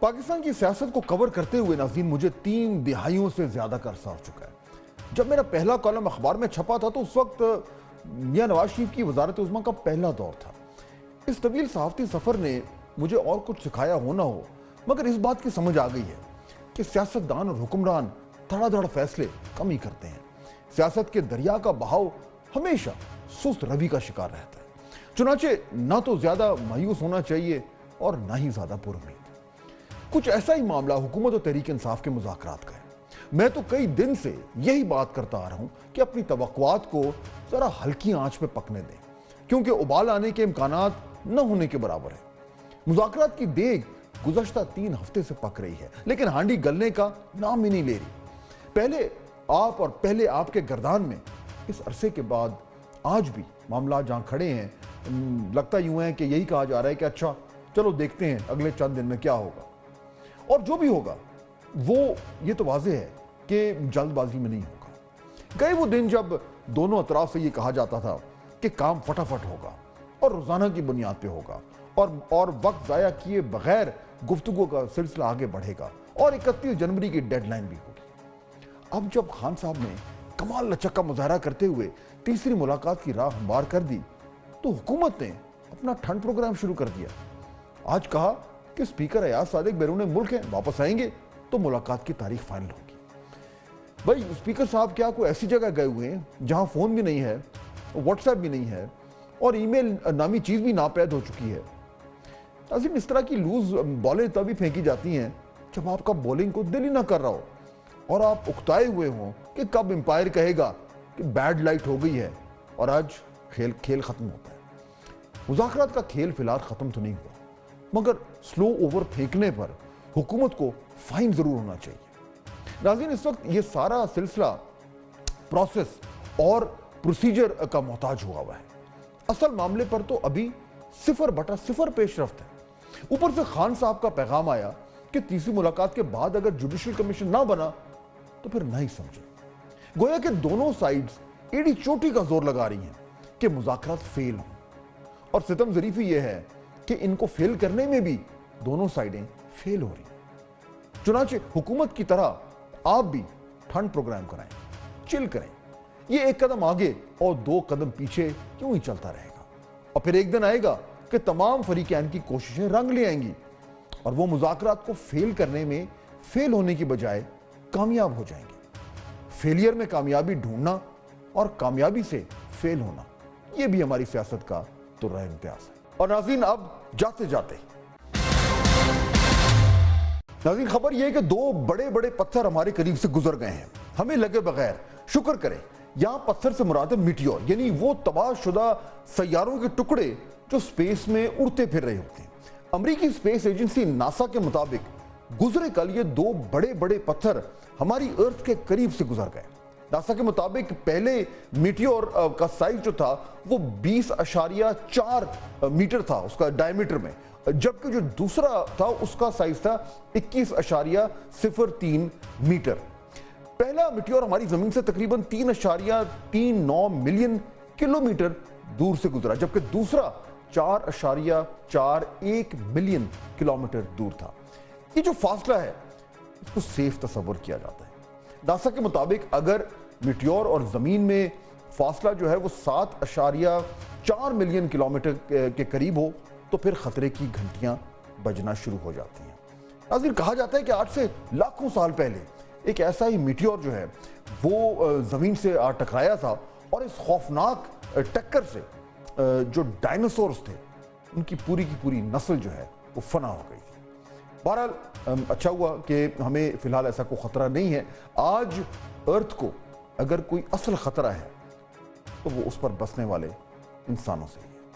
پاکستان کی سیاست کو کور کرتے ہوئے ناظرین مجھے 3 دہائیوں سے زیادہ کا عرصہ ہو چکا ہے۔ جب میرا پہلا کالم اخبار میں چھپا تھا تو اس وقت میاں نواز شریف کی وزارت عظمیٰ کا پہلا دور تھا۔ اس طویل صحافتی سفر نے مجھے اور کچھ سکھایا ہو نہ ہو، مگر اس بات کی سمجھ آ گئی ہے کہ سیاستدان اور حکمران دھڑا دھڑ فیصلے کم ہی کرتے ہیں۔ سیاست کے دریا کا بہاؤ ہمیشہ سست روی کا شکار رہتا ہے۔ چنانچہ نہ تو زیادہ مایوس ہونا چاہیے اور نہ ہی زیادہ پر امید۔ کچھ ایسا ہی معاملہ حکومت و تحریک انصاف کے مذاکرات کا ہے۔ میں تو کئی دن سے یہی بات کرتا آ رہا ہوں کہ اپنی توقعات کو ذرا ہلکی آنچ پہ پکنے دیں، کیونکہ ابال آنے کے امکانات نہ ہونے کے برابر ہے۔ مذاکرات کی دیگ گزشتہ 3 ہفتے سے پک رہی ہے، لیکن ہانڈی گلنے کا نام ہی نہیں لے رہی۔ پہلے آپ کے گردان میں اس عرصے کے بعد آج بھی معاملات جہاں کھڑے ہیں، لگتا یوں ہے کہ یہی کہا جا رہا ہے کہ اچھا چلو دیکھتے ہیں اگلے چند دن میں کیا ہوگا، اور جو بھی ہوگا وہ یہ تو واضح ہے کہ جلد بازی میں نہیں ہوگا۔ گئے وہ دن جب دونوں اطراف سے یہ کہا جاتا تھا کہ کام فٹافٹ ہوگا اور روزانہ کی بنیاد پہ ہوگا اور وقت ضائع کیے بغیر گفتگو کا سلسلہ آگے بڑھے گا اور 31 جنوری کی ڈیڈ لائن بھی ہوگی۔ اب جب خان صاحب نے کمال لچک کا مظاہرہ کرتے ہوئے تیسری ملاقات کی راہ ہموار کر دی تو حکومت نے اپنا ٹھنڈ پروگرام شروع کر دیا۔ آج کہا کہ سپیکر ایاز صادق بیرون ملک ہیں، واپس آئیں گے تو ملاقات کی تاریخ فائنل ہوگی۔ بھائی سپیکر صاحب کیا کوئی ایسی جگہ گئے ہوئے ہیں جہاں فون بھی نہیں ہے، واٹس ایپ بھی نہیں ہے اور ای میل نامی چیز بھی ناپید ہو چکی ہے؟ ناظرین اس طرح کی لوز بالیں تبھی پھینکی جاتی ہیں جب آپ کا بولنگ کو دل ہی نہ کر رہا ہو اور آپ اکتائے ہوئے ہوں کہ کب امپائر کہے گا کہ بیڈ لائٹ ہو گئی ہے اور آج کھیل ختم ہوتا ہے۔ مذاکرات کا کھیل فی الحال ختم تو نہیں ہوا، مگر سلو اوور پھینکنے پر حکومت کو فائن ضرور ہونا چاہیے۔ ناظرین اس وقت یہ سارا سلسلہ پروسیس اور پروسیجر کا محتاج ہوا ہے۔ اصل معاملے پر تو ابھی 0/0 پیش رفت ہے۔ اوپر سے خان صاحب کا پیغام آیا کہ تیسری ملاقات کے بعد اگر جوڈیشل کمیشن نہ بنا تو پھر نہ ہی سمجھے۔ گویا کہ دونوں سائیڈز ایڑی چوٹی کا زور لگا رہی ہیں کہ مذاکرات فیل ہوں، اور ستم ظریفی یہ ہے کہ ان کو فیل کرنے میں بھی دونوں سائیڈیں فیل ہو رہی ہیں۔ چنانچہ حکومت کی طرح آپ بھی ٹھنڈ پروگرام کرائیں، چل کریں۔ یہ 1 قدم آگے اور 2 قدم پیچھے کیوں ہی چلتا رہے گا، اور پھر ایک دن آئے گا کہ تمام فریقین کی کوششیں رنگ لے آئیں گی اور وہ مذاکرات کو فیل کرنے میں فیل ہونے کی بجائے کامیاب ہو جائیں گے۔ فیلئر میں کامیابی ڈھونڈنا اور کامیابی سے فیل ہونا، یہ بھی ہماری سیاست کا درہ امتیاز ہے۔ اور ناظرین اب جاتے جاتے ناظرین خبر یہ ہے کہ 2 بڑے بڑے پتھر ہمارے قریب سے گزر گئے ہیں، ہمیں لگے بغیر۔ شکر کریں، یہاں پتھر سے مراد ہے میٹیور، یعنی وہ تباہ شدہ سیاروں کے ٹکڑے جو سپیس میں اڑتے پھر رہے ہوتے ہیں۔ امریکی سپیس ایجنسی ناسا کے مطابق گزرے کل یہ 2 بڑے بڑے پتھر ہماری ارتھ کے قریب سے گزر گئے۔ ناسا کے مطابق پہلے میٹیور کا سائز جو تھا وہ 20.4 میٹر تھا اس کا ڈائیمیٹر میں، جبکہ جو دوسرا تھا اس کا سائز تھا 21.03 میٹر۔ پہلا میٹیور ہماری زمین سے تقریباً 3.39 ملین کلومیٹر دور سے گزرا، جبکہ دوسرا 4.41 ملین کلومیٹر دور تھا۔ یہ جو فاصلہ ہے اس کو سیف تصور کیا جاتا ہے۔ ناسا کے مطابق اگر میٹیور اور زمین میں فاصلہ جو ہے وہ 7.4 ملین کلومیٹر کے قریب ہو تو پھر خطرے کی گھنٹیاں بجنا شروع ہو جاتی ہیں۔ ناظرین کہا جاتا ہے کہ آج سے لاکھوں سال پہلے ایک ایسا ہی میٹیور جو ہے وہ زمین سے ٹکرایا تھا، اور اس خوفناک ٹکر سے جو ڈائناسورز تھے ان کی پوری نسل جو ہے وہ فنا ہو گئی تھی۔ بہرحال اچھا ہوا کہ ہمیں فی الحال ایسا کوئی خطرہ نہیں ہے۔ آج ارتھ کو اگر کوئی اصل خطرہ ہے تو وہ اس پر بسنے والے انسانوں سے ہی ہے۔